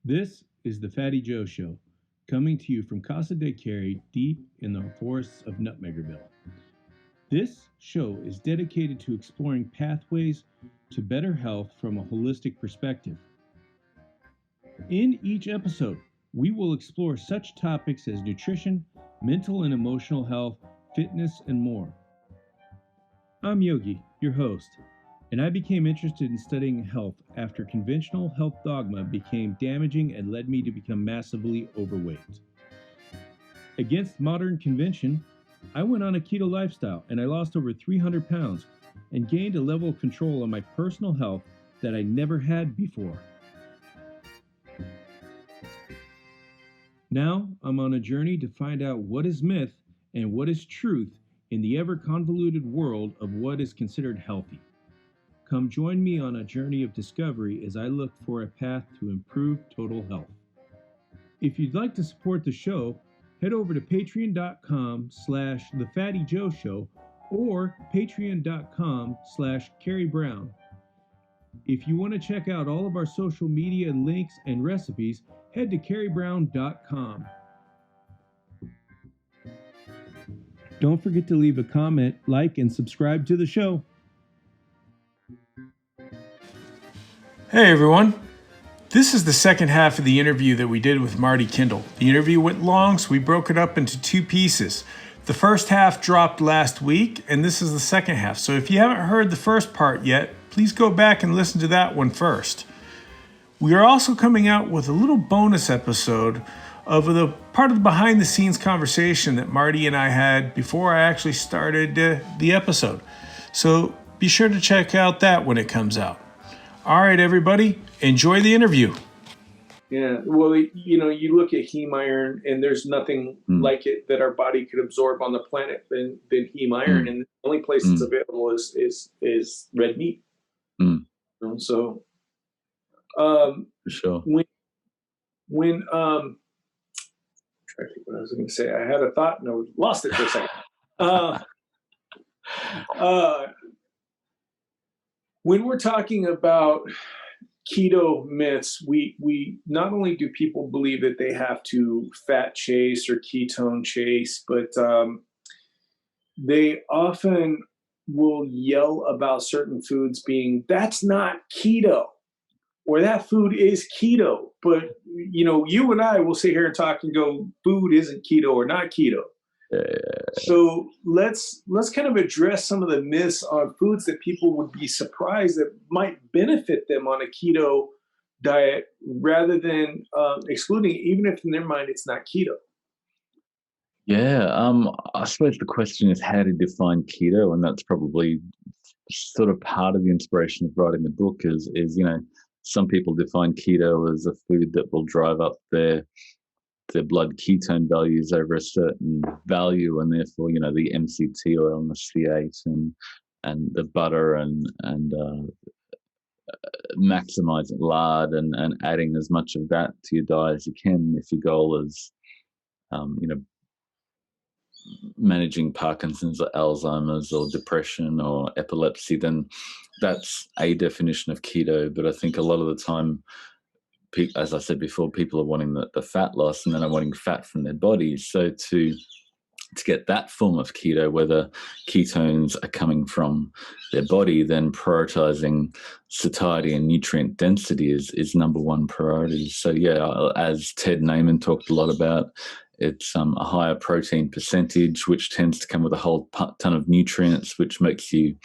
This is the Fatty Joe Show, coming to you from Casa de Carrie, deep in the forests of Nutmeggerville. This show is dedicated to exploring pathways to better health from a holistic perspective. In each episode, we will explore such topics as nutrition, mental and emotional health, fitness, and more. I'm Yogi, your host, and I became interested in studying health after conventional health dogma became damaging and led me to become massively overweight. Against modern convention, I went on a keto lifestyle and I lost over 300 pounds and gained a level of control on my personal health that I never had before. Now I'm on a journey to find out what is myth and what is truth in the ever convoluted world of what is considered healthy. Come join me on a journey of discovery as I look for a path to improve total health. If you'd like to support the show, head over to patreon.com/thefattyjoeshow or patreon.com/Carrie Brown. If you want to check out all of our social media links and recipes, head to carriebrown.com. Don't forget to leave a comment, like, and subscribe to the show. Hey everyone, this is the second half of the interview that we did with Marty Kendall. The interview went long, so we broke it up into two pieces. The first half dropped last week, and this is the second half. So if you haven't heard the first part yet, please go back and listen to that one first. We are also coming out with a little bonus episode of the part of the behind-the-scenes conversation that Marty and I had before I actually started the episode. So be sure to check out that when it comes out. All right, everybody, enjoy the interview. Yeah, well, you look at heme iron, and there's nothing like it that our body could absorb on the planet than heme iron, and the only place it's available is red meat. So, for sure. When I'm trying to think what I was going to say. I had a thought and I lost it for a second. When we're talking about keto myths, we not only do people believe that they have to fat chase or ketone chase, but they often will yell about certain foods being, that's not keto, or that food is keto. But, you and I will sit here and talk and go, food isn't keto or not keto. So let's kind of address some of the myths on foods that people would be surprised that might benefit them on a keto diet rather than excluding it, even if in their mind it's not keto. Yeah, I suppose the question is how to define keto, and that's probably sort of part of the inspiration of writing the book is some people define keto as a food that will drive up their blood ketone values over a certain value, and therefore the MCT oil and the C8 and the butter and maximizing lard and adding as much of that to your diet as you can if your goal is managing Parkinson's or Alzheimer's or depression or epilepsy, then that's a definition of keto. But I think a lot of the time, as I said before, people are wanting the fat loss and then are wanting fat from their bodies. So to get that form of keto, where the ketones are coming from their body, then prioritizing satiety and nutrient density is number one priority. So yeah, as Ted Naiman talked a lot about, it's a higher protein percentage, which tends to come with a whole ton of nutrients, which makes you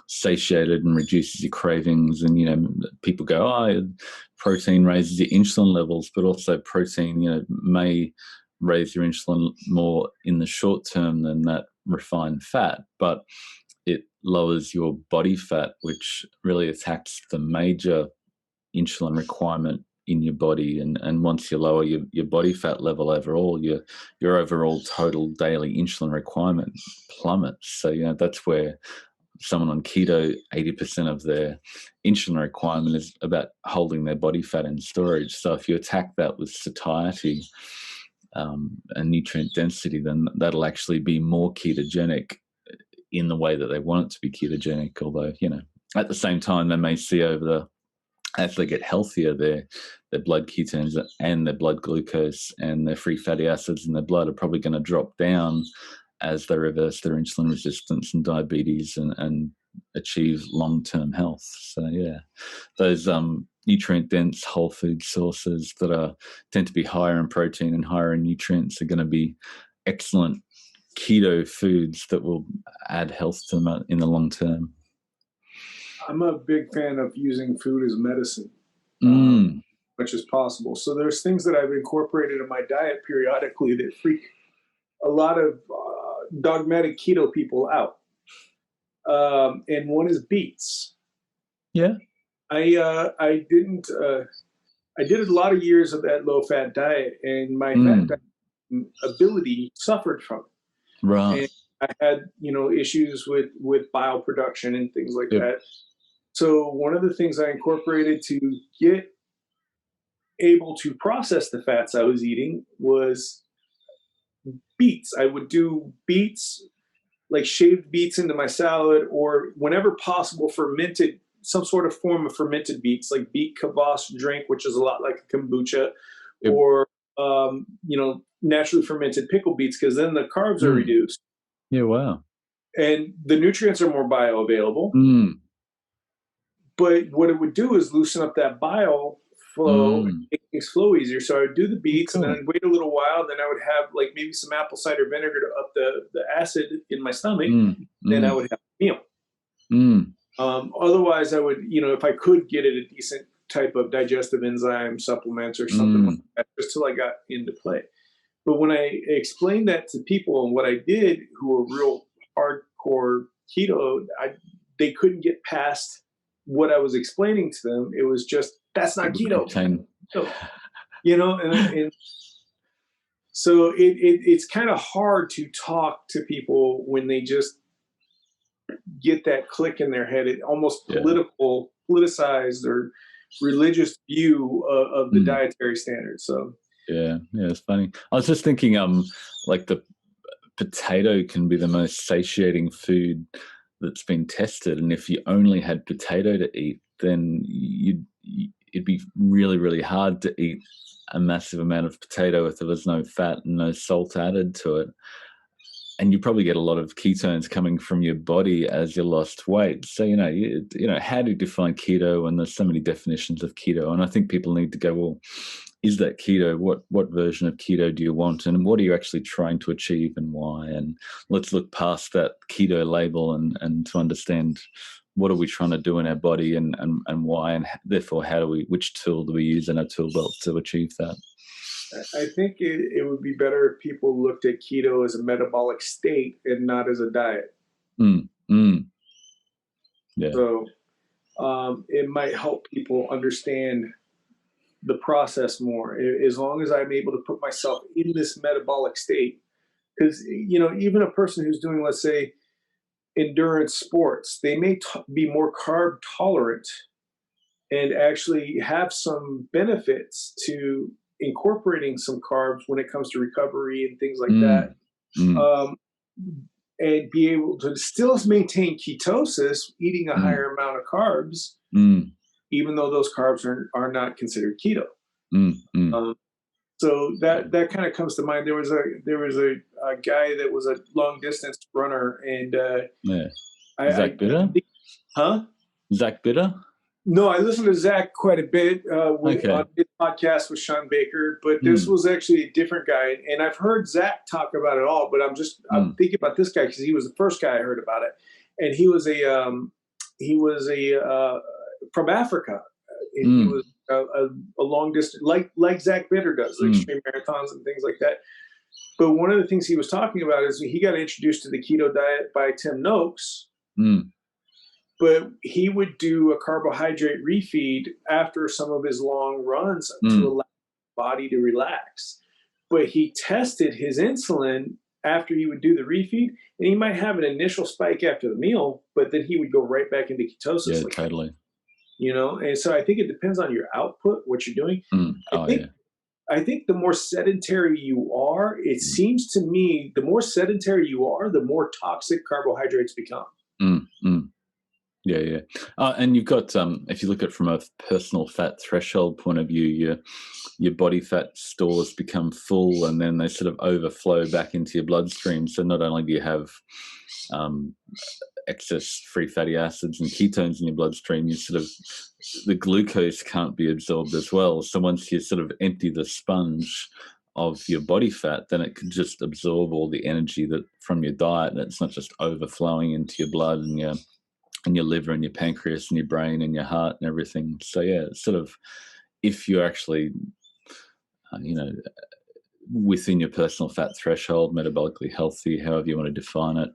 satiated and reduces your cravings. And people go, protein raises your insulin levels, but also protein may raise your insulin more in the short term than that refined fat, but it lowers your body fat, which really attacks the major insulin requirement in your body. And once you lower your body fat level overall, your overall total daily insulin requirement plummets. So that's where someone on keto, 80% of their insulin requirement is about holding their body fat in storage. So if you attack that with satiety and nutrient density, then that'll actually be more ketogenic in the way that they want it to be ketogenic. Although, at the same time, they may see as they get healthier, their blood ketones and their blood glucose and their free fatty acids in their blood are probably going to drop down as they reverse their insulin resistance and diabetes and achieve long-term health. So yeah, those nutrient-dense whole food sources that tend to be higher in protein and higher in nutrients are going to be excellent keto foods that will add health to them in the long term. I'm a big fan of using food as medicine, much as possible. So there's things that I've incorporated in my diet periodically that freak a lot of dogmatic keto people out. And one is beets. Yeah. I did a lot of years of that low-fat diet, and my fat diet ability suffered from it. Right. And I had, issues with bile production and things like that. So one of the things I incorporated to get able to process the fats I was eating was beets. I would do beets, like shaved beets into my salad, or whenever possible, fermented, some sort of form of fermented beets, like beet kvass drink, which is a lot like a kombucha, or, naturally fermented pickled beets, because then the carbs are reduced. Yeah, wow. And the nutrients are more bioavailable. But what it would do is loosen up that bile flow and make things flow easier. So I would do the beets and then I'd wait a little while. Then I would have like maybe some apple cider vinegar to up the acid in my stomach. Then I would have a meal. Otherwise, I would, if I could get it a decent type of digestive enzyme supplements or something like that, just till I got into play. But when I explained that to people and what I did who were real hardcore keto, they couldn't get past what I was explaining to them. It was just, that's not keto. And so it's kind of hard to talk to people when they just get that click in their head. It almost politicized or religious view of the dietary standards. So yeah, it's funny. I was just thinking, like the potato can be the most satiating food that's been tested, and if you only had potato to eat, then it'd be really, really hard to eat a massive amount of potato if there was no fat and no salt added to it. And you probably get a lot of ketones coming from your body as you lost weight. So, how do you define keto? And there's so many definitions of keto. And I think people need to go, well, is that keto? What version of keto do you want? And what are you actually trying to achieve and why? And let's look past that keto label and to understand what are we trying to do in our body and why, and therefore which tool do we use in our tool belt to achieve that? I think it would be better if people looked at keto as a metabolic state and not as a diet. Yeah. So it might help people understand the process more, as long as I'm able to put myself in this metabolic state. Because, even a person who's doing, let's say, endurance sports, they may be more carb tolerant and actually have some benefits to incorporating some carbs when it comes to recovery and things like that, and be able to still maintain ketosis, eating a higher amount of carbs, even though those carbs are not considered keto. So that kind of comes to mind. There was a guy that was a long distance runner, and Zach Bitter? Zach Bitter? No, I listened to Zach quite a bit on his podcast with Sean Baker, but this was actually a different guy. And I've heard Zach talk about it all, but I'm thinking about this guy because he was the first guy I heard about it, and he was from Africa. And he was a long distance, like Zach Bitter does, like extreme marathons and things like that. But one of the things he was talking about is he got introduced to the keto diet by Tim Noakes. But he would do a carbohydrate refeed after some of his long runs to allow the body to relax. But he tested his insulin after he would do the refeed, and he might have an initial spike after the meal, but then he would go right back into ketosis. Yeah, totally. And so I think it depends on your output, what you're doing. I think the more sedentary you are, it seems to me, the more sedentary you are, the more toxic carbohydrates become. Yeah. And you've got, if you look at it from a personal fat threshold point of view, your body fat stores become full, and then they sort of overflow back into your bloodstream. So not only do you have um, excess free fatty acids and ketones in your bloodstream, you sort of, the glucose can't be absorbed as well. So once you sort of empty the sponge of your body fat, then it can just absorb all the energy that from your diet, and it's not just overflowing into your blood and your liver and your pancreas and your brain and your heart and everything. So yeah, it's sort of, if you're actually within your personal fat threshold, metabolically healthy, however you want to define it,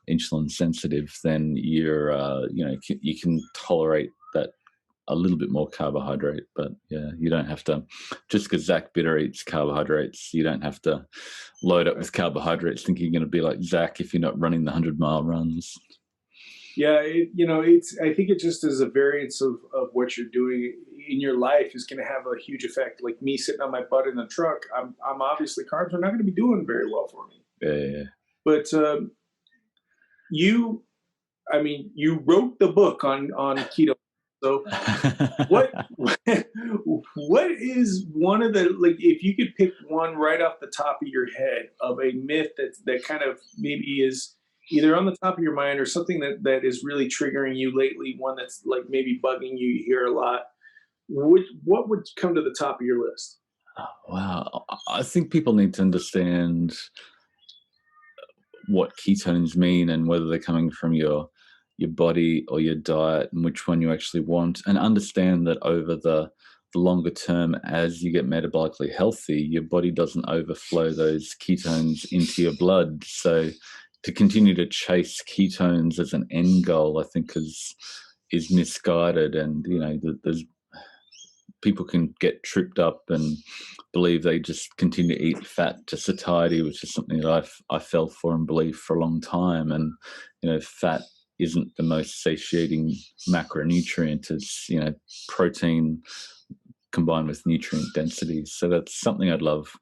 insulin sensitive, then you're you can tolerate that a little bit more carbohydrate. But yeah, you don't have to, just because Zach Bitter eats carbohydrates, you don't have to load up with carbohydrates thinking you're going to be like Zach if you're not running the 100-mile runs. Yeah, I think it just is a variance of what you're doing in your life is going to have a huge effect. Like me sitting on my butt in the truck, I'm obviously, carbs are not going to be doing very well for me. Yeah. But you wrote the book on keto. So what is one of the, like, if you could pick one right off the top of your head of a myth that kind of maybe is either on the top of your mind or something that is really triggering you lately, one that's like maybe bugging you hear a lot, what would come to the top of your list? Wow. I think people need to understand what ketones mean and whether they're coming from your body or your diet, and which one you actually want, and understand that over the longer term, as you get metabolically healthy, your body doesn't overflow those ketones into your blood. So to continue to chase ketones as an end goal, I think is misguided. And there's people can get tripped up and believe they just continue to eat fat to satiety, which is something that I fell for and believed for a long time. And fat isn't the most satiating macronutrient. It's protein combined with nutrient density. So that's something I'd love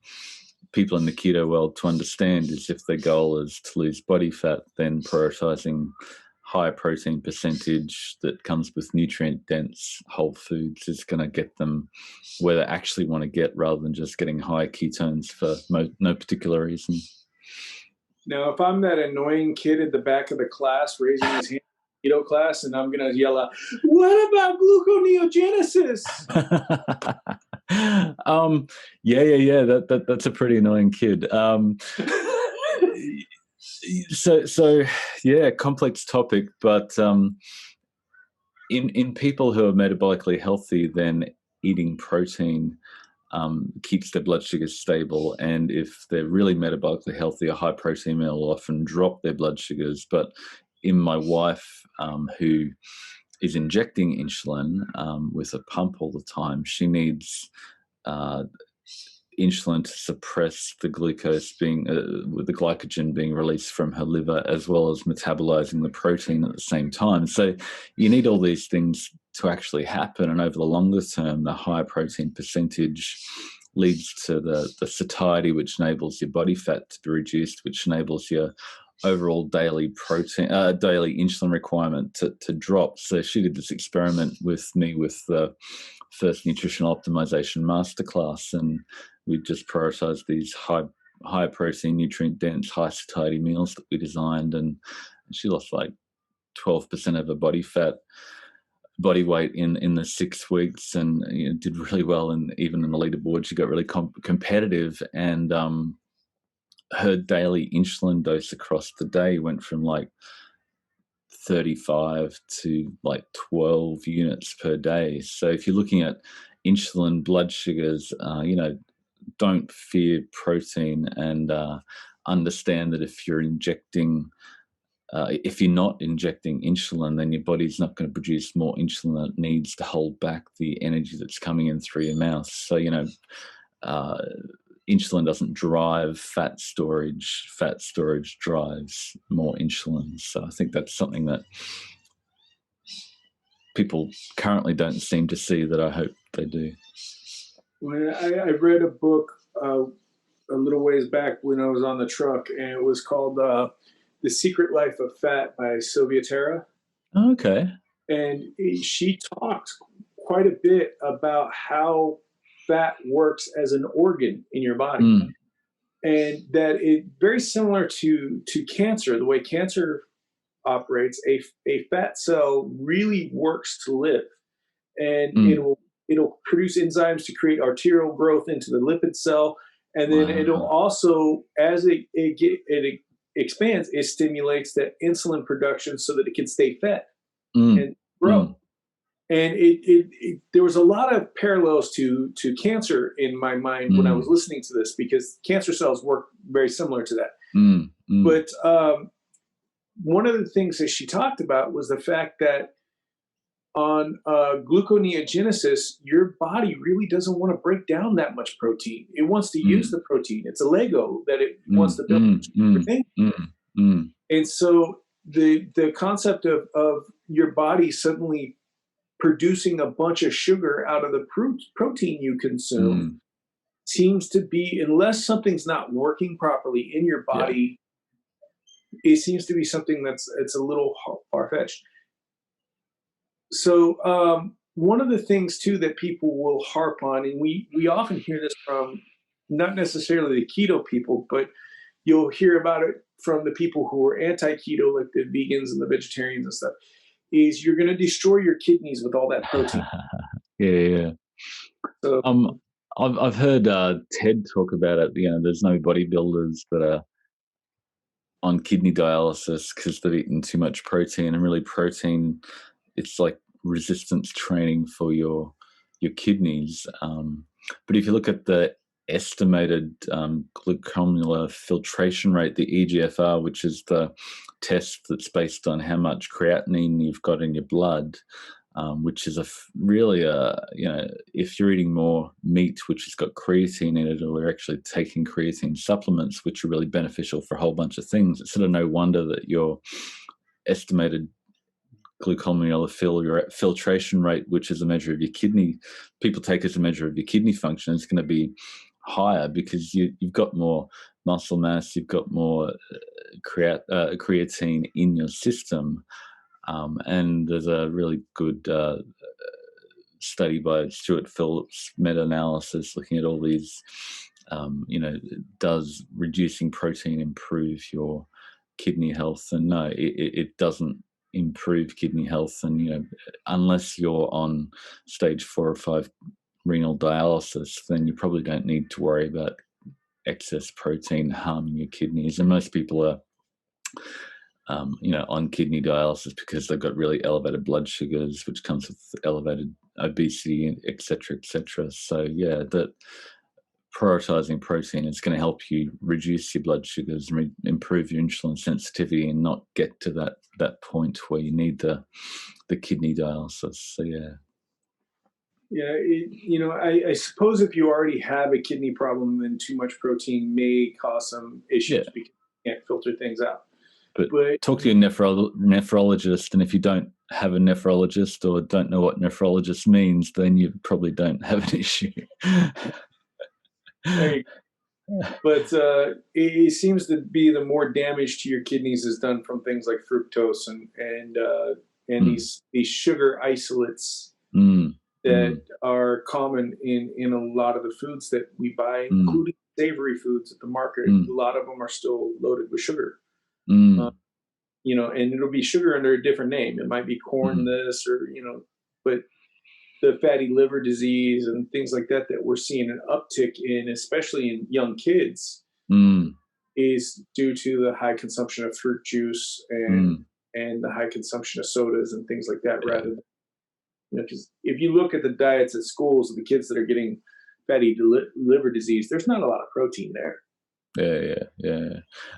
people in the keto world to understand, is if their goal is to lose body fat, then prioritizing high protein percentage that comes with nutrient dense whole foods is going to get them where they actually want to get, rather than just getting high ketones for no particular reason. Now, if I'm that annoying kid at the back of the class raising his hand in keto class, and I'm going to yell out, "What about gluconeogenesis?" Yeah. That's a pretty annoying kid. So yeah, complex topic, but in people who are metabolically healthy, then eating protein keeps their blood sugar stable. And if they're really metabolically healthy, a high protein meal will often drop their blood sugars. But in my wife, who is injecting insulin with a pump all the time, she needs insulin to suppress the glucose being with the glycogen being released from her liver, as well as metabolizing the protein at the same time. So you need all these things to actually happen, and over the longer term, the higher protein percentage leads to the satiety, which enables your body fat to be reduced, which enables your overall daily insulin requirement to drop. So she did this experiment with me with the first nutritional optimization masterclass, and we just prioritized these high protein, nutrient dense, high satiety meals that we designed, and she lost like 12% of her body weight in the 6 weeks, and did really well. And even in the leaderboard, she got really competitive, and her daily insulin dose across the day went from like 35 to like 12 units per day. So if you're looking at insulin, blood sugars, don't fear protein, and understand that if you're not injecting insulin, then your body's not going to produce more insulin than it needs to hold back the energy that's coming in through your mouth. So, insulin doesn't drive fat storage. Fat storage drives more insulin. So I think that's something that people currently don't seem to see, that I hope they do. When I read a book a little ways back when I was on the truck, and it was called The Secret Life of Fat by Sylvia Tara. Okay. And she talked quite a bit about how fat works as an organ in your body. And that it very similar to cancer, the way cancer operates, a fat cell really works to live, and it'll produce enzymes to create arterial growth into the lipid cell, and then it'll also, as it expands, it stimulates that insulin production so that it can stay fed and grow. And there was a lot of parallels to cancer in my mind when I was listening to this, because cancer cells work very similar to that. But one of the things that she talked about was the fact that on gluconeogenesis, your body really doesn't want to break down that much protein. It wants to use the protein. It's a Lego that it wants to build everything. And so the concept of your body suddenly producing a bunch of sugar out of the protein you consume seems to be, unless something's not working properly in your body, it seems to be something it's a little far-fetched. So one of the things too that people will harp on, and we often hear this from not necessarily the keto people, but you'll hear about it from the people who are anti-keto, like the vegans and the vegetarians and stuff, is you're going to destroy your kidneys with all that protein. So, I've heard Ted talk about it. There's no bodybuilders that are on kidney dialysis because they've eaten too much protein, and really protein, it's like resistance training for your kidneys. But if you look at the estimated gluconeogenesis filtration rate, the EGFR, which is the test that's based on how much creatinine you've got in your blood, which is really if you're eating more meat, which has got creatine in it, or we're actually taking creatine supplements, which are really beneficial for a whole bunch of things, it's sort of no wonder that your estimated gluconeogenesis filtration rate, which is a measure of your kidney, people take as a measure of your kidney function, it's going to be higher because you've got more muscle mass, you've got more creatine in your system. And there's a really good study by Stuart Phillips, meta-analysis, looking at all these, does reducing protein improve your kidney health? And no, it doesn't improve kidney health. And, unless you're on stage 4 or 5 renal dialysis, then you probably don't need to worry about excess protein harming your kidneys. And most people are on kidney dialysis because they've got really elevated blood sugars, which comes with elevated obesity, et cetera, et cetera. So that prioritizing protein is going to help you reduce your blood sugars and improve your insulin sensitivity, and not get to that point where you need the kidney dialysis. So I suppose if you already have a kidney problem, then too much protein may cause some issues because you can't filter things out. But talk to your nephrologist, and if you don't have a nephrologist or don't know what nephrologist means, then you probably don't have an issue. But it seems to be the more damage to your kidneys is done from things like fructose and these sugar isolates that are common in a lot of the foods that we buy, including savory foods at the market. A lot of them are still loaded with sugar. And it'll be sugar under a different name. It might be corn this or, but the fatty liver disease and things like that we're seeing an uptick in, especially in young kids, is due to the high consumption of fruit juice and the high consumption of sodas and things like that, rather than, because if you look at the diets at schools of the kids that are getting fatty liver disease, there's not a lot of protein there.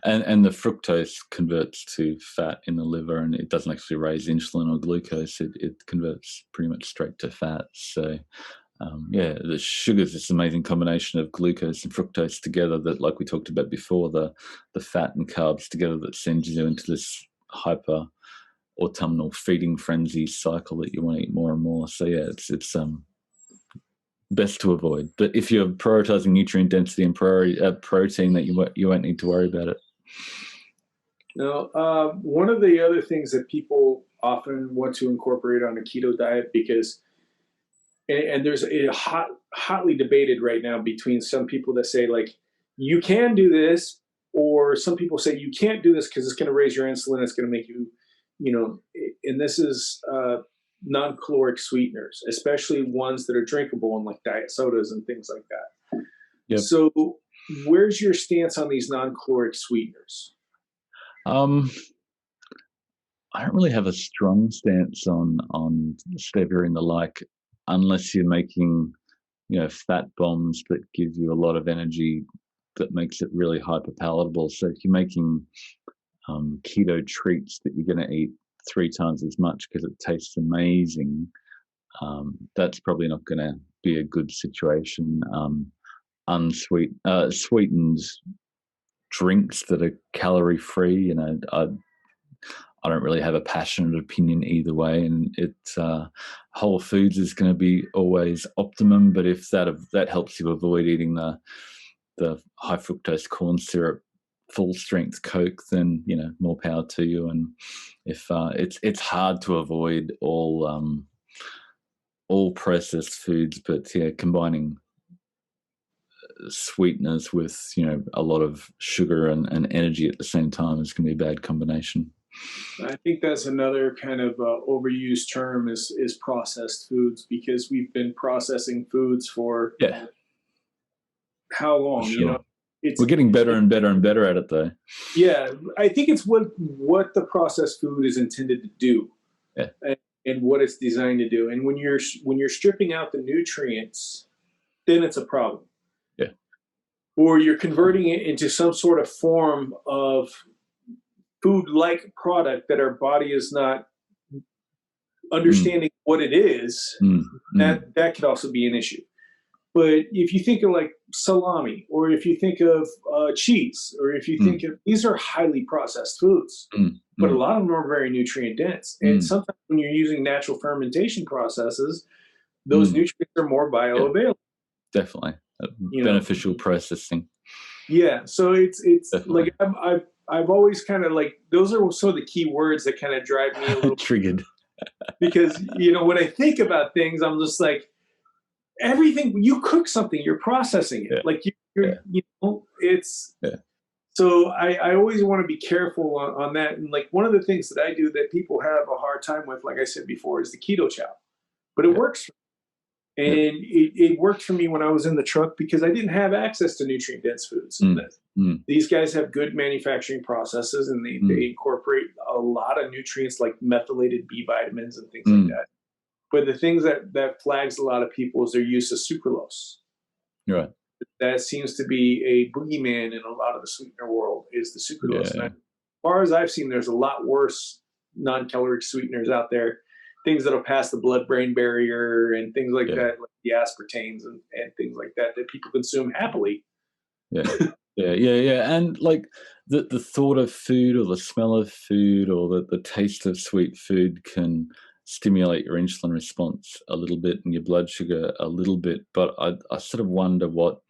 And the fructose converts to fat in the liver, and it doesn't actually raise insulin or glucose. It converts pretty much straight to fat. So the sugars, this amazing combination of glucose and fructose together, that, like we talked about before, the fat and carbs together, that sends you into this hyper autumnal feeding frenzy cycle that you want to eat more and more. So it's best to avoid. But if you're prioritizing nutrient density and protein, that you won't need to worry about it. Now, one of the other things that people often want to incorporate on a keto diet because, and there's a hotly debated right now between some people that say like, you can do this, or some people say you can't do this because it's going to raise your insulin. It's going to make you, and this is non-caloric sweeteners, especially ones that are drinkable and like diet sodas and things like that. Yep. So where's your stance on these non-caloric sweeteners? I don't really have a strong stance on stevia and the like, unless you're making, fat bombs that give you a lot of energy that makes it really hyper palatable. So if you're making keto treats that you're going to eat 3 times as much because it tastes amazing, that's probably not going to be a good situation. Sweetened drinks that are calorie free, I don't really have a passionate opinion either way, and Whole Foods is going to be always optimum. But if that helps you avoid eating the high fructose corn syrup, full strength Coke, then more power to you. And if it's hard to avoid all processed foods, but combining sweeteners with a lot of sugar and energy at the same time is going to be a bad combination. I think that's another kind of overused term is processed foods, because we've been processing foods for how long? For sure. We're getting better and better and better at it, though. Yeah, I think it's what the processed food is intended to do, and what it's designed to do. And when you're stripping out the nutrients, then it's a problem. Yeah. Or you're converting it into some sort of form of food-like product that our body is not understanding what it is. That could also be an issue. But if you think of like salami, or if you think of cheese, or if you think of, these are highly processed foods, but a lot of them are very nutrient dense. And sometimes when you're using natural fermentation processes, those nutrients are more bioavailable. Definitely. Beneficial processing. Yeah. So it's Definitely. like I've always kind of like, those are some of the key words that kind of drive me a little triggered. Because, when I think about things, I'm just like, everything, you cook something, you're processing it. Like it's, so I always want to be careful on that. And like one of the things that I do that people have a hard time with, like I said before, is the keto chow, but it works. And it worked for me when I was in the truck because I didn't have access to nutrient dense foods. These guys have good manufacturing processes, and they incorporate a lot of nutrients like methylated B vitamins and things like that. But the things that flags a lot of people is their use of sucralose. Right. That seems to be a boogeyman in a lot of the sweetener world, is the sucralose. And as far as I've seen, there's a lot worse non-caloric sweeteners out there. Things that'll pass the blood-brain barrier and things like that, like the aspartames and things like that people consume happily. And like the thought of food or the smell of food or the taste of sweet food can stimulate your insulin response a little bit and your blood sugar a little bit. But I sort of wonder what,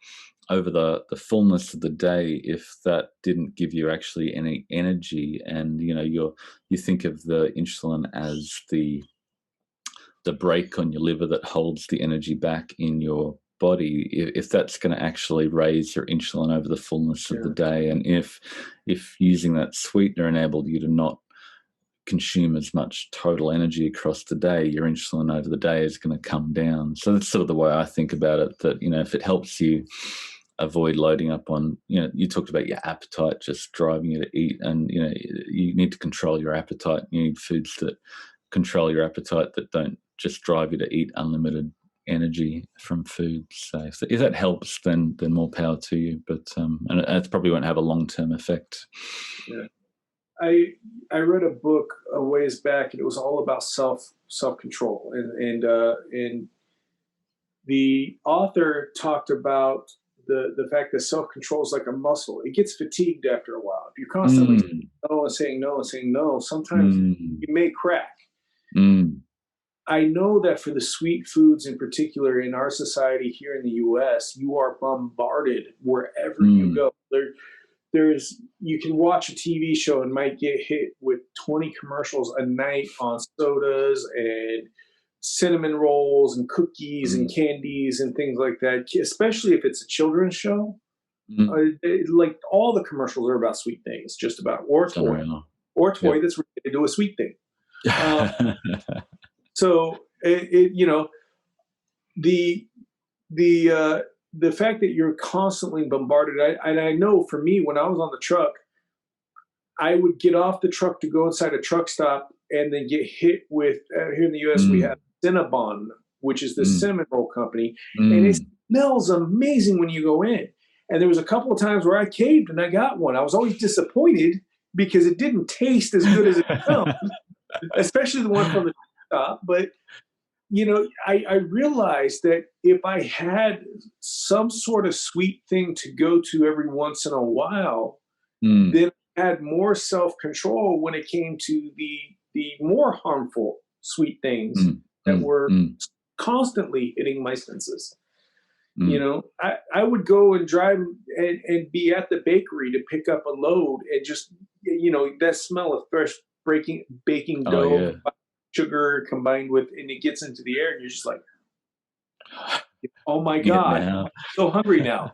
over the fullness of the day, if that didn't give you actually any energy, and you think of the insulin as the brake on your liver that holds the energy back in your body, if that's going to actually raise your insulin over the fullness of the day, and if using that sweetener enabled you to not consume as much total energy across the day, your insulin over the day is going to come down. So that's sort of the way I think about it, that if it helps you avoid loading up on, you talked about your appetite just driving you to eat, and you need to control your appetite. You need foods that control your appetite, that don't just drive you to eat unlimited energy from food. So if that helps, then more power to you. But and it probably won't have a long-term effect. Yeah. I read a book a ways back, and it was all about self-control, and the author talked about the fact that self-control is like a muscle. It gets fatigued after a while. If you're constantly saying no and saying no, sometimes you may crack. I know that for the sweet foods in particular in our society here in the U.S., you are bombarded wherever you go. you can watch a TV show and might get hit with 20 commercials a night on sodas and cinnamon rolls and cookies and candies and things like that, especially if it's a children's show. Like all the commercials are about sweet things, just about, or toy that's related to a sweet thing. So the fact that you're constantly bombarded, I know for me, when I was on the truck, I would get off the truck to go inside a truck stop and then get hit with, here in the U.S. we have Cinnabon, which is the cinnamon roll company, and it smells amazing when you go in. And there was a couple of times where I caved and I got one. I was always disappointed because it didn't taste as good as it smelled, especially the one from the top. But I realized that if I had some sort of sweet thing to go to every once in a while, then I had more self-control when it came to the more harmful sweet things that were constantly hitting my senses. I would go and drive and be at the bakery to pick up a load and just, that smell of fresh baking dough, sugar combined with, and it gets into the air and you're just like, oh my God, I'm so hungry now.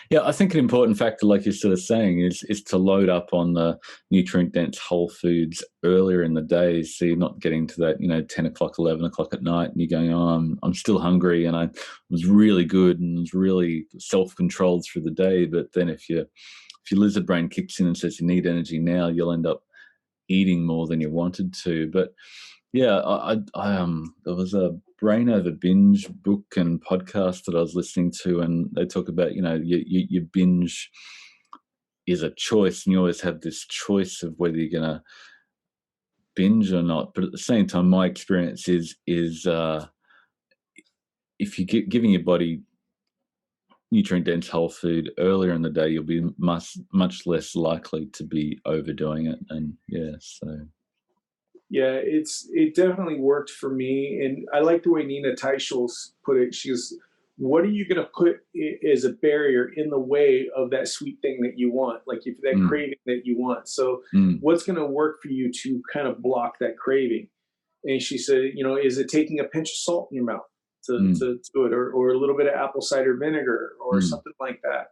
Yeah, I think an important factor, like you're sort of saying, is to load up on the nutrient-dense whole foods earlier in the day, so you're not getting to that 10 o'clock, 11 o'clock at night, and you're going, oh, I'm still hungry, and I was really good and was really self-controlled through the day. But then if your lizard brain kicks in and says you need energy now, you'll end up eating more than you wanted to. But yeah, I there was a Brain Over Binge book and podcast that I was listening to, and they talk about, your binge is a choice, and you always have this choice of whether you're going to binge or not. But at the same time, my experience is if you're giving your body nutrient-dense whole food earlier in the day, you'll be much less likely to be overdoing it. And yeah, it definitely worked for me. And I like the way Nina Teicholz put it. She goes, what are you going to put as a barrier in the way of that sweet thing that you want? Like if that craving that you want. So what's going to work for you to kind of block that craving? And she said, is it taking a pinch of salt in your mouth to do it, or a little bit of apple cider vinegar or something like that?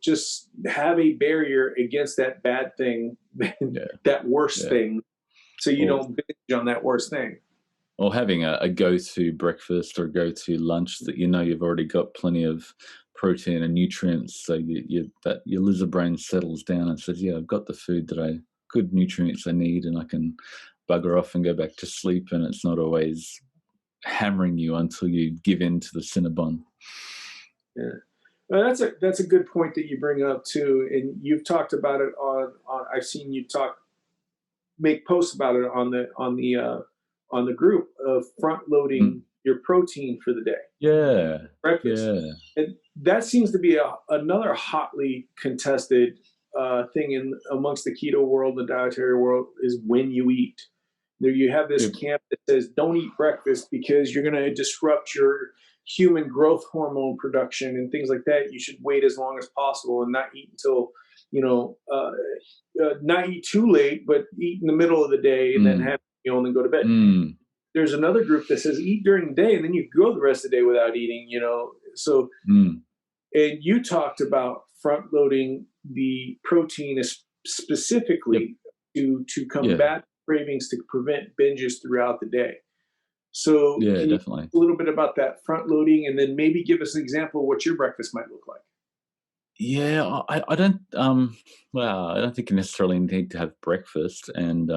Just have a barrier against that bad thing, that worst thing, so you don't binge on that worst thing. Or having a go-to breakfast or go-to lunch that you've already got plenty of protein and nutrients, so that your lizard brain settles down and says, yeah, I've got the food good nutrients I need, and I can bugger off and go back to sleep, and it's not always hammering you until you give in to the Cinnabon. Yeah. That's a good point that you bring up too, and you've talked about it on I've seen you make posts about it on the group of front loading your protein for the day. Yeah, breakfast. Yeah, and that seems to be another hotly contested thing amongst the keto world, the dietary world, is when you eat. There you have this camp that says don't eat breakfast because you're going to disrupt your human growth hormone production and things like that. You should wait as long as possible and not eat until, not eat too late, but eat in the middle of the day and then have a meal and then go to bed. There's another group that says eat during the day and then you go the rest of the day without eating, So, and you talked about front loading the protein specifically to combat cravings, to prevent binges throughout the day. So can you definitely talk a little bit about that front loading, and then maybe give us an example of what your breakfast might look like? Yeah, I don't I don't think you necessarily need to have breakfast, and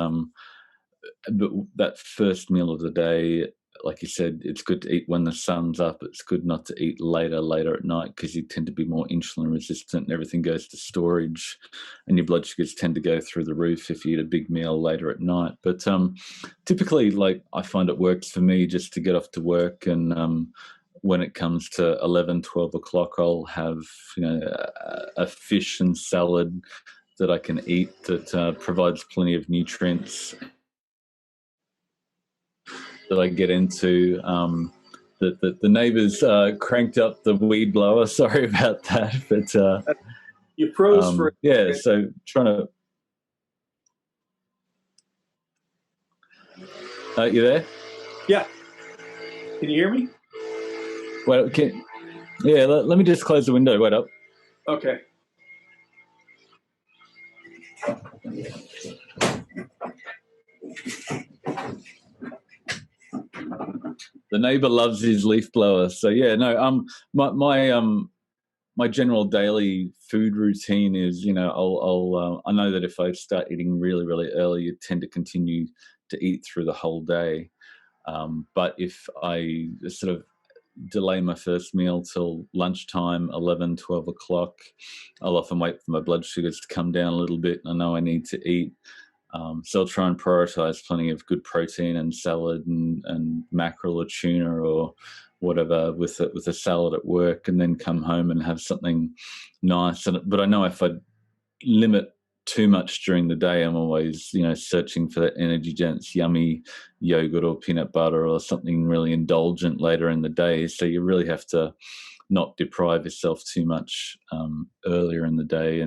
but that first meal of the day, like you said, it's good to eat when the sun's up. It's good not to eat later at night, because you tend to be more insulin resistant and everything goes to storage, and your blood sugars tend to go through the roof if you eat a big meal later at night. But typically, like, I find it works for me just to get off to work, and when it comes to 11, 12 o'clock, I'll have a fish and salad that I can eat that provides plenty of nutrients that I get into the neighbors cranked up the weed blower. Sorry about that, but you froze for a yeah. second. So trying to. You there? Yeah. Can you hear me? Well, yeah. Let me just close the window. Wait up. Okay. The neighbor loves his leaf blower. So yeah, no. My general daily food routine is, I know that if I start eating really, really early, you tend to continue to eat through the whole day. But if I sort of delay my first meal till lunchtime, 11, 12 o'clock, I'll often wait for my blood sugars to come down a little bit. I know I need to eat. So I'll try and prioritize plenty of good protein and salad and mackerel or tuna or whatever with a salad at work, and then come home and have something nice. But I know if I limit too much during the day, I'm always, searching for that energy dense, yummy yogurt or peanut butter or something really indulgent later in the day. So you really have to not deprive yourself too much earlier in the day.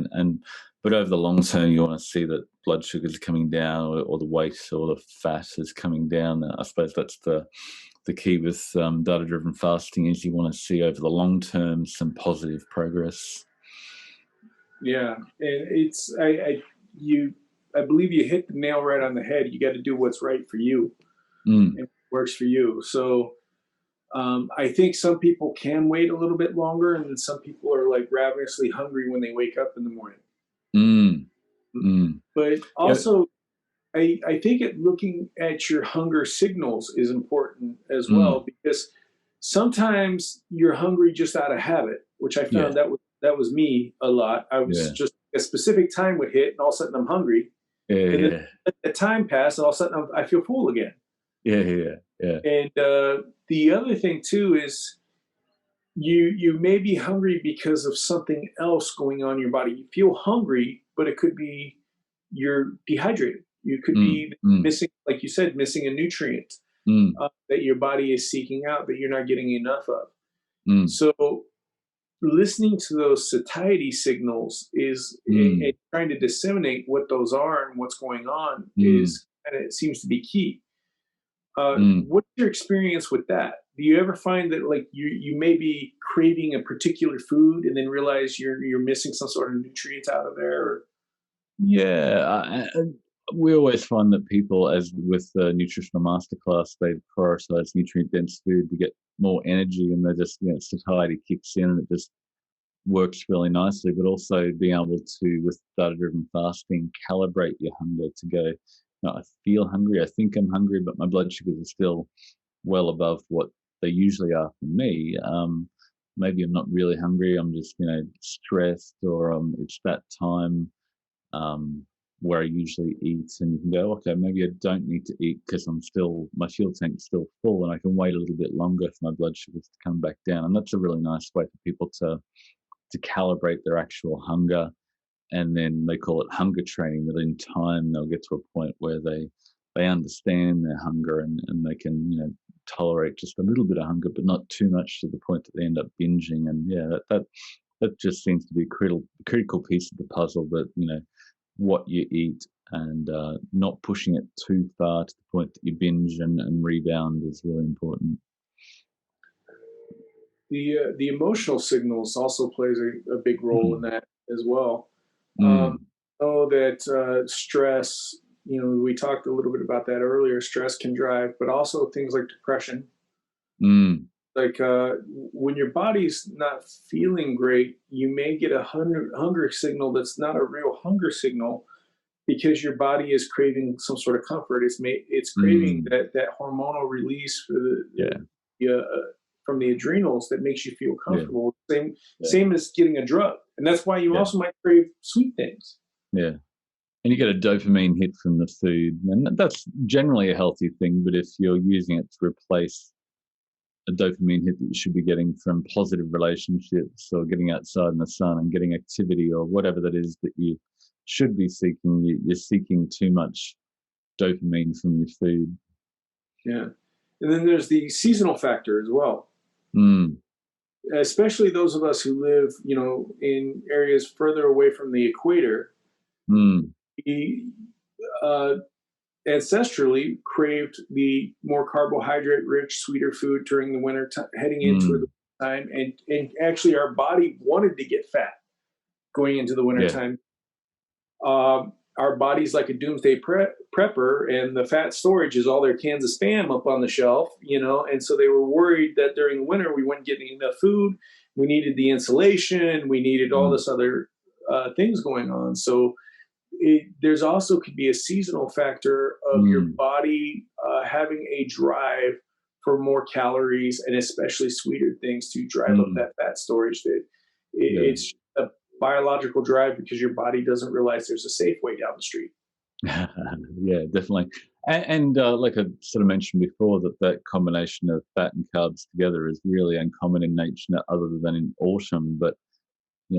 But over the long term, you want to see that blood sugars are coming down or the weight or the fat is coming down. I suppose that's the key with data-driven fasting, is you want to see over the long term some positive progress. Yeah, and it's I believe you hit the nail right on the head. You got to do what's right for you, and what works for you. So I think some people can wait a little bit longer, and then some people are like ravenously hungry when they wake up in the morning. But also, I think looking at your hunger signals is important as well, because sometimes you're hungry just out of habit, which I found that was me a lot. I was just a specific time would hit, and all of a sudden I'm hungry. And then the time passed, and all of a sudden I feel full again. Yeah. And the other thing too is you may be hungry because of something else going on in your body. You feel hungry, but it could be you're dehydrated. You could be missing, like you said, missing a nutrient that your body is seeking out that you're not getting enough of. So listening to those satiety signals is and trying to disseminate what those are and what's going on is, and it seems to be key. What's your experience with that? Do you ever find that like you may be craving a particular food and then realize you're missing some sort of nutrients out of there? Or? Yeah, we always find that people, as with the nutritional masterclass, they prioritize nutrient-dense food to get more energy, and they just, satiety kicks in, and it just works really nicely. But also being able to, with data-driven fasting, calibrate your hunger to go, I feel hungry, I think I'm hungry, but my blood sugars are still well above what they usually are for me. Maybe I'm not really hungry, I'm just, stressed, or it's that time where I usually eat, and you can go, okay, maybe I don't need to eat because my fuel tank's still full, and I can wait a little bit longer for my blood sugars to come back down. And that's a really nice way for people to calibrate their actual hunger. And then they call it hunger training, that in time they'll get to a point where they understand their hunger, and they can, tolerate just a little bit of hunger, but not too much to the point that they end up binging. And that just seems to be a critical piece of the puzzle, that, what you eat and not pushing it too far to the point that you binge and rebound is really important. The emotional signals also plays a big role in that as well. Know that stress, we talked a little bit about that earlier. Stress can drive, but also things like depression. Like when your body's not feeling great, you may get a hunger signal that's not a real hunger signal, because your body is craving some sort of comfort. It's craving that hormonal release for from the adrenals that makes you feel comfortable. Same as getting a drug, and that's why you also might crave sweet things. Yeah. And you get a dopamine hit from the food, and that's generally a healthy thing. But if you're using it to replace a dopamine hit that you should be getting from positive relationships, or getting outside in the sun and getting activity, or whatever that is that you should be seeking, you're seeking too much dopamine from your food. Yeah. And then there's the seasonal factor as well, Mm. especially those of us who live, in areas further away from the equator. Mm. We uh, ancestrally craved the more carbohydrate-rich, sweeter food during the winter, heading into the Mm. time, and actually our body wanted to get fat going into the winter Yeah. time. Our body's like a doomsday prepper, and the fat storage is all their cans of Spam up on the shelf, and so they were worried that during the winter we weren't getting enough food. We needed the insulation, we needed all Mm. this other things going on. So there's also could be a seasonal factor of your Mm. body having a drive for more calories and especially sweeter things to drive up Mm. that fat storage. Yeah. It's a biological drive because your body doesn't realize there's a safe way down the street. Yeah, definitely. And like I sort of mentioned before, that combination of fat and carbs together is really uncommon in nature, other than in autumn. But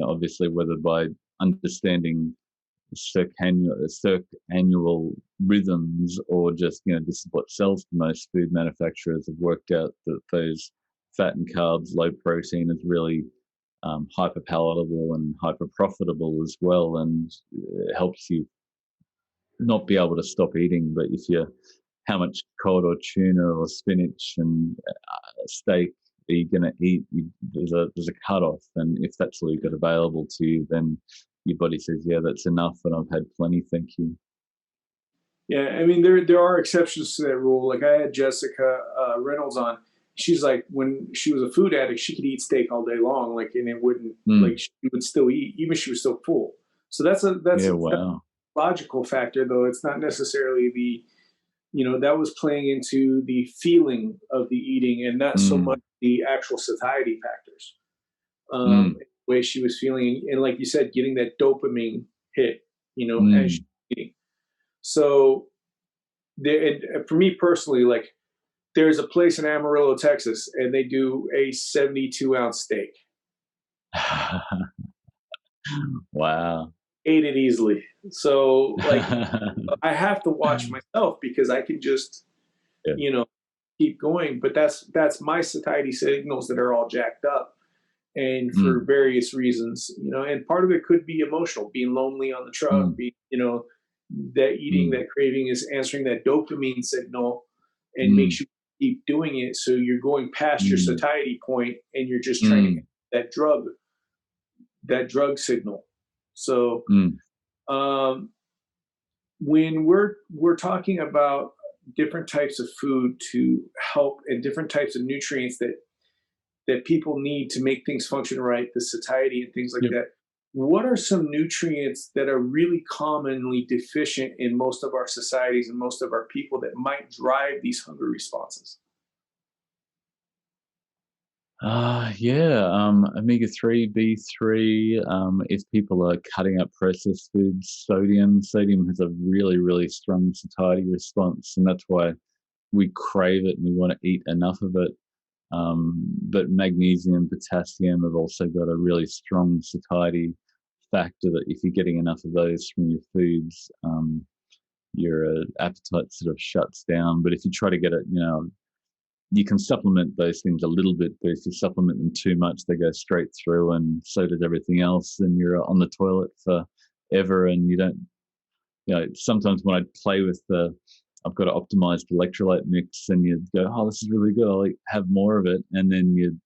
obviously, whether by understanding circannual rhythms, or just this is what sells to most food manufacturers, have worked out that those fat and carbs, low protein, is really hyper palatable and hyper profitable as well, and it helps you not be able to stop eating. But if you how much cod or tuna or spinach and steak are you going to eat? There's a cutoff, and if that's all you've got available to you, then your body says, "Yeah, that's enough, and I've had plenty, thank you." Yeah, I mean there are exceptions to that rule. Like I had Jessica Reynolds on. She's like, when she was a food addict, she could eat steak all day long, like, and it wouldn't, like, Mm. she would still eat even if she was still full. So that's Yeah, a wow. logical factor, though it's not necessarily that was playing into the feeling of the eating and not so much Mm. the actual satiety factors. Mm. The way she was feeling, and like you said, getting that dopamine hit, as she Mm. was eating. So and for me personally, like, there's a place in Amarillo, Texas, and they do a 72-ounce steak. Wow. Ate it easily. So, like, I have to watch myself because I can just, Yeah. keep going. But that's my satiety signals that are all jacked up, and for Mm. various reasons, and part of it could be emotional, being lonely on the truck, Mm. being, that eating, Mm. that craving is answering that dopamine signal and Mm. makes you keep doing it. So you're going past your Mm. satiety point and you're just trying to get Mm. that drug signal. So Mm. um, when we're talking about different types of food to help, and different types of nutrients that people need to make things function right, the satiety and things like Yep. that. What are some nutrients that are really commonly deficient in most of our societies and most of our people that might drive these hunger responses? Yeah, omega-3, B3. If people are cutting up processed foods, sodium has a really, really strong satiety response, and that's why we crave it and we want to eat enough of it. But magnesium, potassium have also got a really strong satiety factor, that if you're getting enough of those from your foods, your appetite sort of shuts down. But if you try to get it, you can supplement those things a little bit, but if you supplement them too much, they go straight through, and so does everything else. And you're on the toilet forever, and you don't, sometimes when I play with I've got an optimized electrolyte mix, and you go, "Oh, this is really good. I'll have more of it," and then you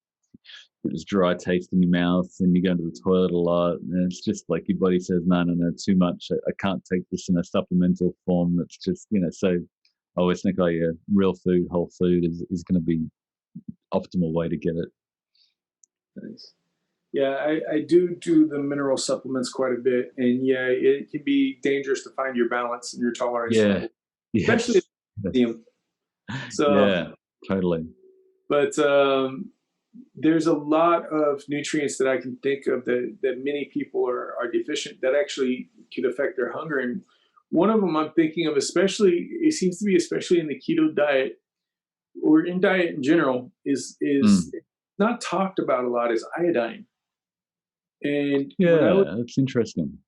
get this dry taste in your mouth, and you go into the toilet a lot, and it's just like your body says, "No, no, no, too much. I can't take this in a supplemental form." That's just, so I always think, oh yeah, real food, whole food is going to be optimal way to get it. Nice. Yeah, I do the mineral supplements quite a bit, and yeah, it can be dangerous to find your balance and your tolerance Yeah. level, especially Yes. magnesium. So, Yeah. Totally. but there's a lot of nutrients that I can think of that many people are deficient, that actually could affect their hunger. And one of them I'm thinking of, especially, it seems to be especially in the keto diet or in diet in general, is Mm. not talked about a lot, is iodine. And when I was Yeah, that's interesting.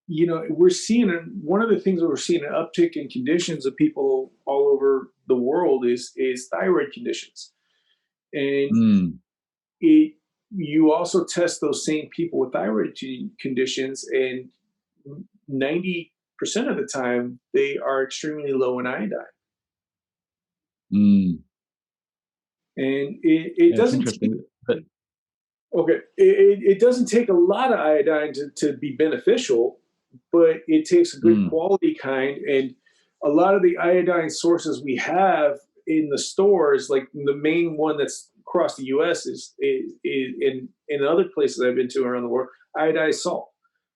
we're seeing one of the things that we're seeing an uptick in conditions of people all over the world is thyroid conditions. And you also test those same people with thyroid conditions, and 90% of the time they are extremely low in iodine. And it Yeah, it's doesn't interesting. it doesn't take a lot of iodine to be beneficial, but it takes a good quality kind. And a lot of the iodine sources we have in the stores, like the main one that's across the U.S. is in other places I've been to around the world, iodized salt.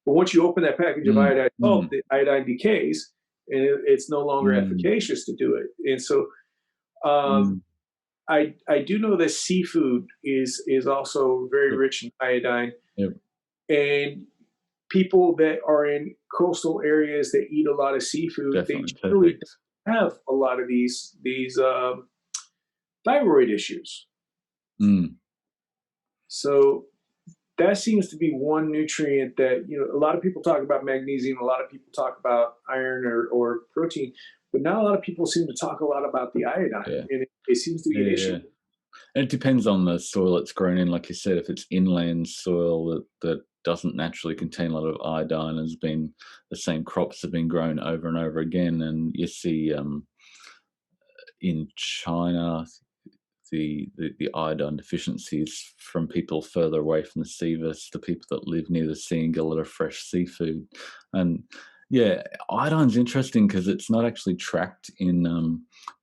But once you open that package of iodized salt, the iodine decays, and it's no longer efficacious to do it. And so I do know that seafood is also very rich in iodine. Yep. And people that are in coastal areas that eat a lot of seafood, Definitely. they generally don't have a lot of these thyroid issues. So that seems to be one nutrient that, a lot of people talk about magnesium, a lot of people talk about iron or protein, but not a lot of people seem to talk a lot about the iodine. Yeah. And it seems to be an issue. Yeah. And it depends on the soil it's grown in. Like you said, if it's inland soil that doesn't naturally contain a lot of iodine, has been the same crops have been grown over and over again. And you see in China, the iodine deficiencies from people further away from the sea versus the people that live near the sea and get a lot of fresh seafood. And yeah, iodine's interesting because it's not actually tracked in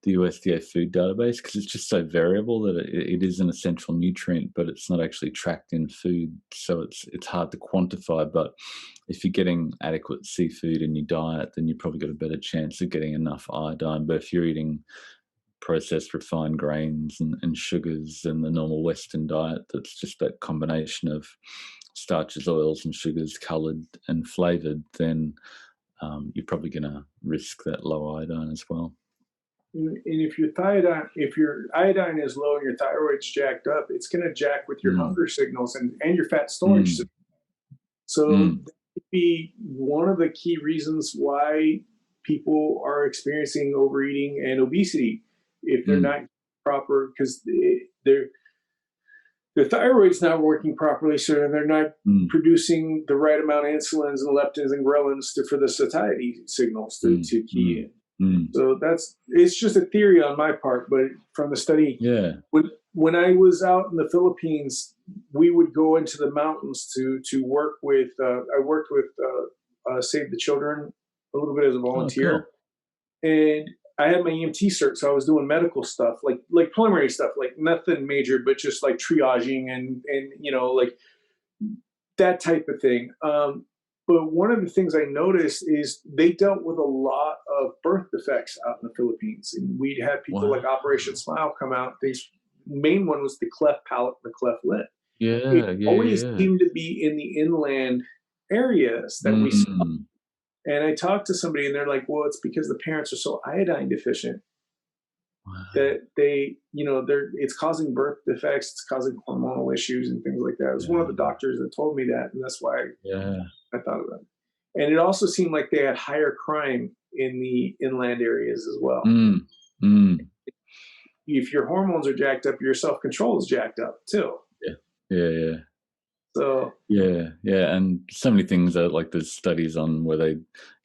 the USDA food database, because it's just so variable that it is an essential nutrient, but it's not actually tracked in food. So it's hard to quantify. But if you're getting adequate seafood in your diet, then you've probably got a better chance of getting enough iodine. But if you're eating processed refined grains and sugars and the normal Western diet, that's just that combination of starches, oils, and sugars, coloured and flavoured, then you're probably going to risk that low iodine as well. And if your iodine is low and your thyroid's jacked up, it's going to jack with your hunger signals and your fat storage system. So that could be one of the key reasons why people are experiencing overeating and obesity if they're not proper, because their thyroid's not working properly, so they're not producing the right amount of insulins and leptins and ghrelins for the satiety signals to key in. So it's just a theory on my part, but from the study, when I was out in the Philippines, we would go into the mountains to work with. I worked with Save the Children a little bit as a volunteer, and I had my EMT cert, so I was doing medical stuff, like preliminary stuff, like nothing major, but just like triaging and like that type of thing. But one of the things I noticed is they dealt with a lot of birth defects out in the Philippines, and we'd have people like Operation Smile come out. The main one was the cleft palate and the cleft lip. It always seemed to be in the inland areas that we saw. And I talked to somebody, and they're like, well, it's because the parents are so iodine deficient that it's causing birth defects, it's causing hormonal issues and things like that. It was one of the doctors that told me that, and that's why I thought about it. And it also seemed like they had higher crime in the inland areas as well. If your hormones are jacked up, your self-control is jacked up too. So and so many things that, like, there's studies on where they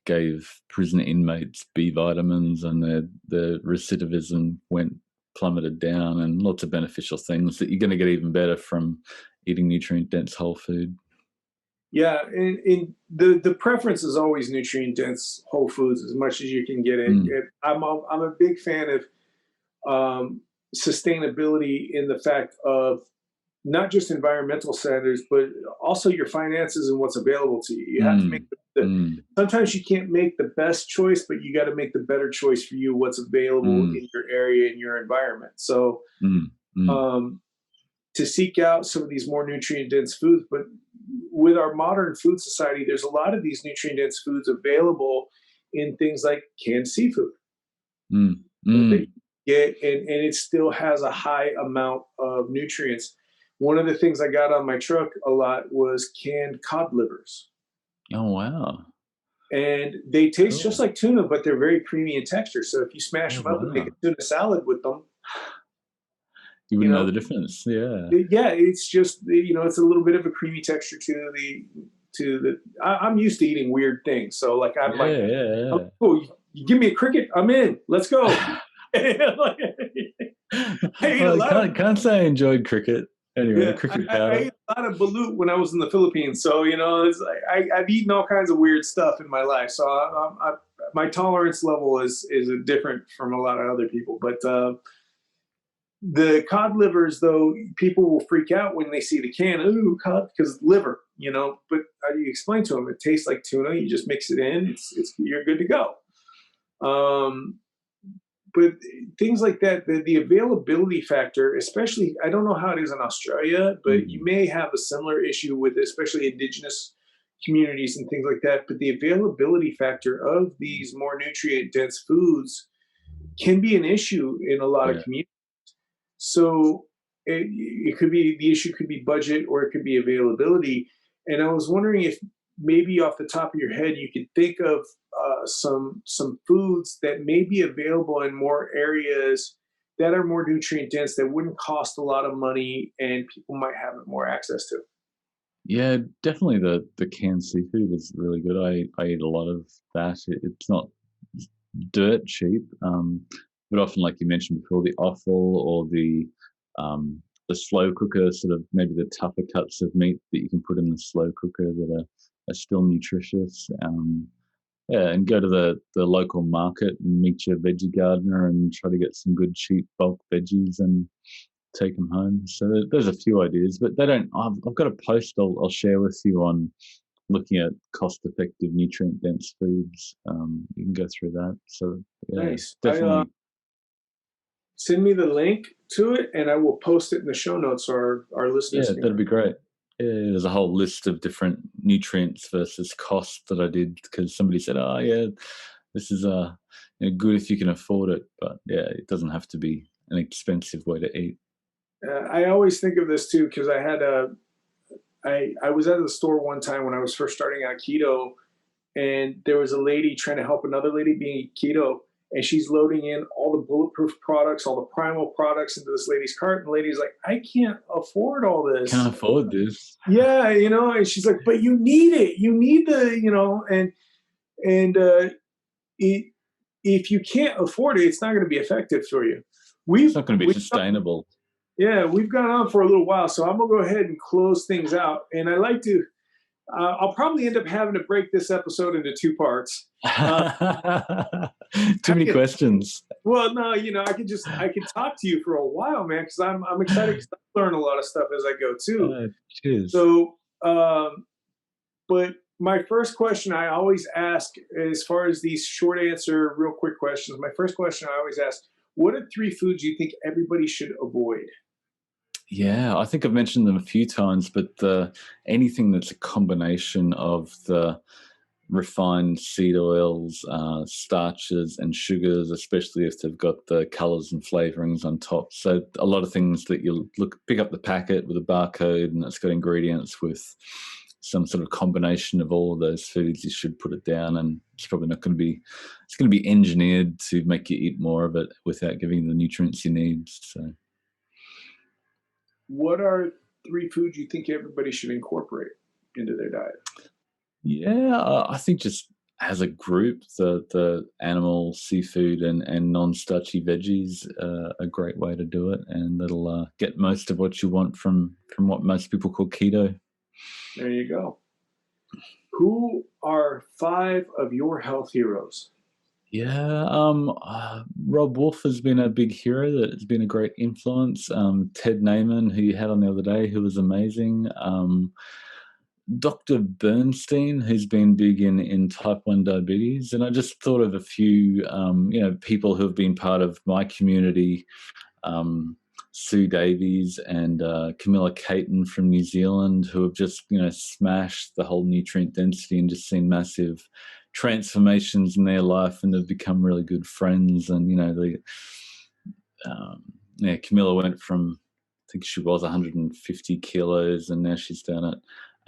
gave prisoner inmates B vitamins and their recidivism plummeted down, and lots of beneficial things that you're going to get even better from eating nutrient dense whole food. Yeah, and the preference is always nutrient dense whole foods as much as you can get it. I'm a big fan of sustainability in the fact of not just environmental standards, but also your finances and what's available to you. You have to make sometimes you can't make the best choice, but you got to make the better choice for you, what's available in your area, in your environment. So to seek out some of these more nutrient dense foods, but with our modern food society, there's a lot of these nutrient dense foods available in things like canned seafood. That you get, and it still has a high amount of nutrients. One of the things I got on my truck a lot was canned cod livers. Oh, wow. and they taste just Cool. like tuna, but they're very creamy in texture. So if you smash Oh, them up and make wow. a tuna salad with them, You you wouldn't know know, the difference. Yeah. yeah, it's just, it's a little bit of a creamy texture I'm used to eating weird things. So like I'm Yeah, like, oh, yeah, cool, you give me a cricket, I'm in. Let's go. yeah. Like, I ate a Well, I lot of can't say I enjoyed cricket. Anyway, yeah, cricket I powder. ate a lot of balut when I was in the Philippines. So it's like I've eaten all kinds of weird stuff in my life. So my tolerance level is different from a lot of other people. But the cod livers, though, people will freak out when they see the can. Ooh, cod, because liver, But how do you explain to them? It tastes like tuna. You just mix it in. It's you're good to go. Um, but things like that, the availability factor, especially, I don't know how it is in Australia, but you Mm, may have a similar issue with especially indigenous communities and things like that. But the availability factor of these more nutrient dense foods can be an issue in a lot of yeah, communities. So it could be, the issue could be budget or it could be availability. And I was wondering if maybe off the top of your head you could think of some foods that may be available in more areas that are more nutrient dense that wouldn't cost a lot of money and people might have more access to. yeah. Definitely the canned seafood is really good. I eat a lot of that. It's not dirt cheap, but often, like you mentioned before, the offal or the slow cooker, sort of maybe the tougher cuts of meat that you can put in the slow cooker that are still nutritious. Yeah, and go to the local market and meet your veggie gardener and try to get some good cheap bulk veggies and take them home. So there's a few ideas, but they don't. I've got a post I'll share with you on looking at cost-effective, nutrient-dense foods. You can go through that. So yeah, Nice. I definitely. Send me the link to it and I will post it in the show notes so our Yeah, listeners can. that'd be great. Yeah, there's a whole list of different nutrients versus cost that I did because somebody said, "Oh, yeah, this is good if you can afford it," but yeah, it doesn't have to be an expensive way to eat. I always think of this too because I was at the store one time when I was first starting out keto, and there was a lady trying to help another lady being keto, and she's loading in all the bulletproof products, all the primal products into this lady's cart, and the lady's like, "I can't afford all Can't this." afford this. Yeah, and she's like, "But you need it. You need and it, if you can't afford it, it's not going to be effective for you." It's We've not going to be we sustainable. Yeah, we've gone on for a little while, so I'm gonna go ahead and close things out. And I like to. I'll probably end up having to break this episode into two parts. Uh, Too many questions. well, no, I could talk to you for a while, man, because I'm excited because I learn a lot of stuff as I go too. Cheers. So, but my first question I always ask, as far as these short answer, real quick questions, my first question I always ask: what are three foods you think everybody should avoid? Yeah, I think I've mentioned them a few times, but anything that's a combination of the refined seed oils, starches, and sugars, especially if they've got the colors and flavorings on top. So a lot of things that you pick up the packet with a barcode and it's got ingredients with some sort of combination of all of those foods, you should put it down, and it's probably not going to be. It's going to be engineered to make you eat more of it without giving you the nutrients you need. So. What are three foods you think everybody should incorporate into their diet? Yeah, I think just as a group, the animal, seafood, and non-starchy veggies are a great way to do it, and that'll get most of what you want from what most people call keto. There you go. Who are five of your health heroes? Yeah, Rob Wolf has been a big hero that has been a great influence. Ted Naiman, who you had on the other day, who was amazing. Dr. Bernstein, who's been big in type 1 diabetes. And I just thought of a few, people who have been part of my community, Sue Davies and Camilla Caton from New Zealand, who have just, smashed the whole nutrient density and just seen massive transformations in their life and have become really good friends. And, Camilla went from, I think she was 150 kilos and now she's down at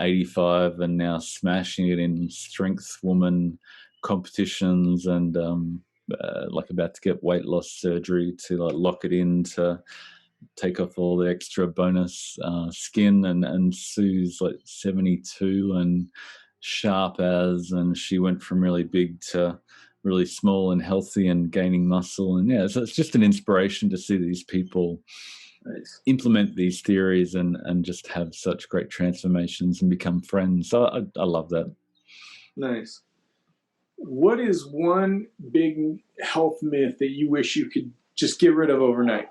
85 and now smashing it in strength woman competitions and like about to get weight loss surgery to like lock it in to take off all the extra bonus skin. And Sue's like 72 and sharp as, and she went from really big to really small and healthy and gaining muscle. And yeah, so it's just an inspiration to see these people implement these theories and just have such great transformations and become friends. So I love that. Nice. What is one big health myth that you wish you could just get rid of overnight?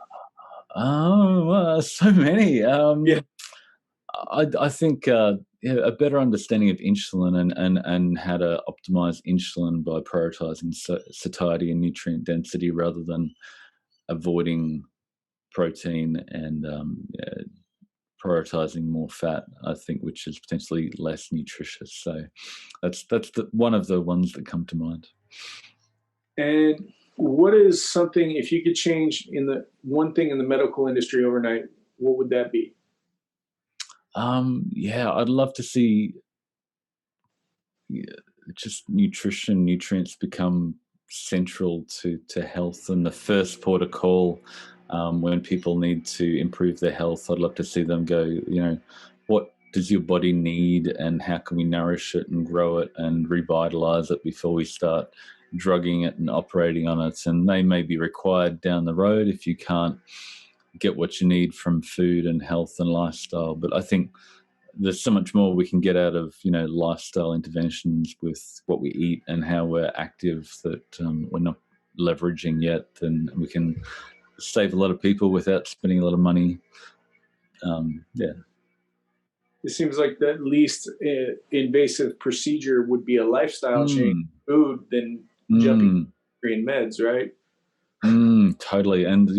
Oh, so many. Yeah. I think a better understanding of insulin and how to optimize insulin by prioritizing satiety and nutrient density rather than avoiding protein and prioritizing more fat, I think, which is potentially less nutritious. So that's one of the ones that come to mind. And what is something, if you could change in the one thing in the medical industry overnight, what would that be? I'd love to see just nutrients become central to health and the first port of call when people need to improve their health. I'd love to see them go, what does your body need and how can we nourish it and grow it and revitalize it before we start drugging it and operating on it. And they may be required down the road if you can't get what you need from food and health and lifestyle. But I think there's so much more we can get out of, lifestyle interventions with what we eat and how we're active that we're not leveraging yet. And we can save a lot of people without spending a lot of money. It seems like the least invasive procedure would be a lifestyle change, food, than jumping in meds, right? Totally. And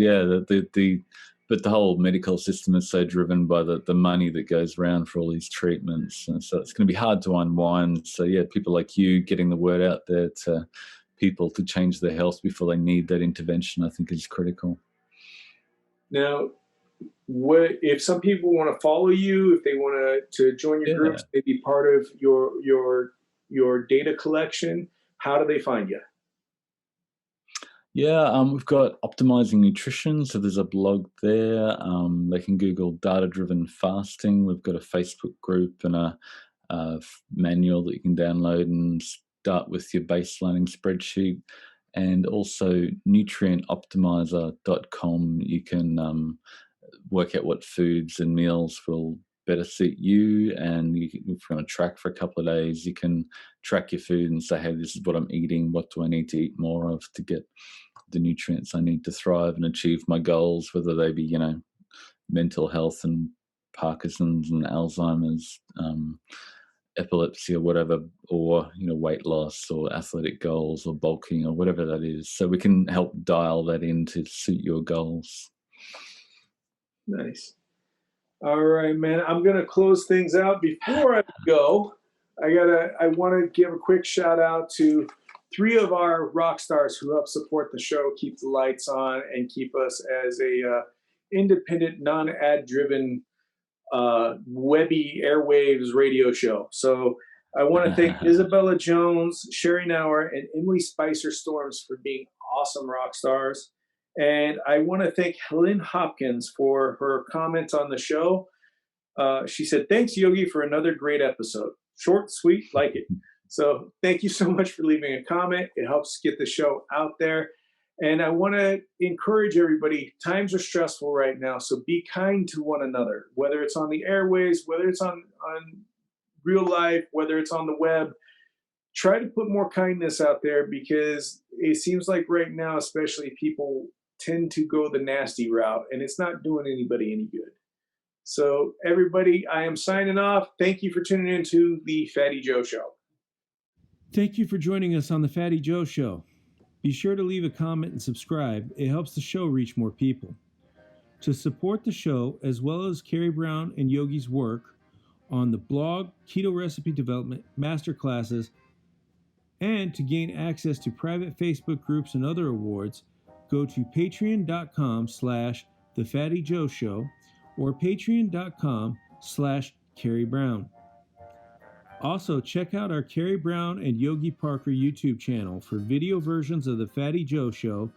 but the whole medical system is so driven by the money that goes around for all these treatments. And so it's going to be hard to unwind. So yeah, people like you getting the word out there to people to change their health before they need that intervention, I think is critical. Now, if some people want to follow you, if they want to join your groups, they be part of your data collection, how do they find you? Yeah, we've got Optimizing Nutrition, so there's a blog there. They can Google Data-Driven Fasting. We've got a Facebook group and a manual that you can download and start with your baselining spreadsheet. And also nutrientoptimizer.com. You can work out what foods and meals will better suit you, and if you're going to track for a couple of days, you can track your food and say, hey, this is what I'm eating, what do I need to eat more of to get the nutrients I need to thrive and achieve my goals, whether they be mental health and Parkinson's and Alzheimer's, epilepsy or whatever, or weight loss or athletic goals or bulking or whatever that is, so we can help dial that in to suit your goals. Nice. All right, man. I'm going to close things out. Before I go, I want to give a quick shout out to 3 of our rock stars who help support the show, keep the lights on, and keep us as a independent, non-ad driven, webby airwaves radio show. So I want to thank Isabella Jones, Sherry Nauer, and Emily Spicer Storms for being awesome rock stars. And I want to thank Helen Hopkins for her comments on the show. She said, thanks, Yogi, for another great episode. Short, sweet, like it. So thank you so much for leaving a comment. It helps get the show out there. And I want to encourage everybody, times are stressful right now, so be kind to one another, whether it's on the airways, whether it's on real life, whether it's on the web. Try to put more kindness out there, because it seems like right now, especially, people tend to go the nasty route, and it's not doing anybody any good. So everybody, I am signing off. Thank you for tuning in to the Fatty Joe Show. Thank you for joining us on the Fatty Joe Show. Be sure to leave a comment and subscribe. It helps the show reach more people. To support the show, as well as Carrie Brown and Yogi's work on the blog, keto recipe development, masterclasses, and to gain access to private Facebook groups and other awards, go to patreon.com/thefattyjoeshow or patreon.com/Carrie Brown. Also, check out our Carrie Brown and Yogi Parker YouTube channel for video versions of The Fatty Joe Show,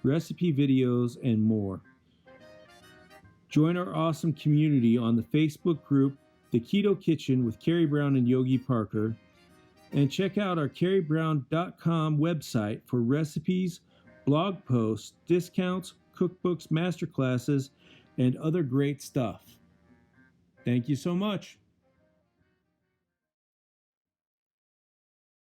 recipe videos, and more. Join our awesome community on the Facebook group, The Keto Kitchen with Carrie Brown and Yogi Parker, and check out our carriebrown.com website for recipes, blog posts, discounts, cookbooks, masterclasses, and other great stuff. Thank you so much.